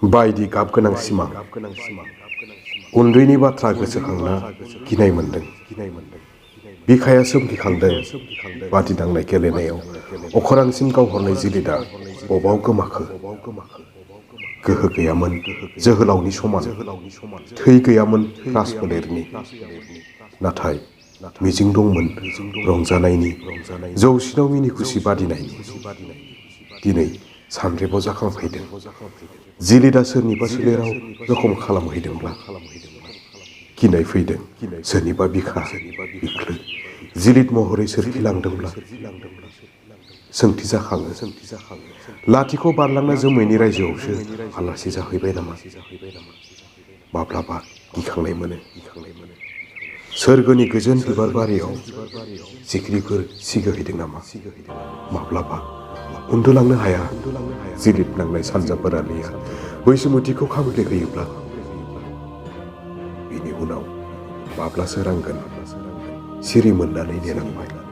बायदि गाब गोनां सिमां उन्दैनि बाथ्रा गोसोखांना गिनाय मोनदों। बिखाया सोमखिखांदों बादि दांनाय गेलेनायाव अखरांसिम गावहरनाय जिलिदा बबाव गोमाखो। गोहो गैयामोन जोहोलावनि समान, थै गैयामोन राजफोलेरनि, नाथाय मिजिं दंमोन रंजानायनि, जौसिनाव मिनिखुसि बादिनायनि। दिनै सानरेबाव जाखांफैदों जिलिदा सोरनिबा सोलेराव जखम खालामहैदोंब्ला। गिनाय फैदों सोरनिबा बिखा बिख्लो जिलिद महरै सोरखिलांदोंब्ला। सोंथि जाखाङो लाथिख' बारलांना जोमैनि रायजोआवसो आलासि जाहैबाय नामा। माब्लाबा गिखांनाय मोनो सोरगोनि गोजोन बिबार बारियाव सिखिरिफोर सिगोहैदों नामा। माब्लाबा उन्दुलांनो हाया जिलिद नांनाय सानजा बोरालिया बैसोमुथिखौ खामफ्लेहोयोब्ला। बिनि उनाव माब्ला सोरांगोन सिरि मोननानै नेनांबाय।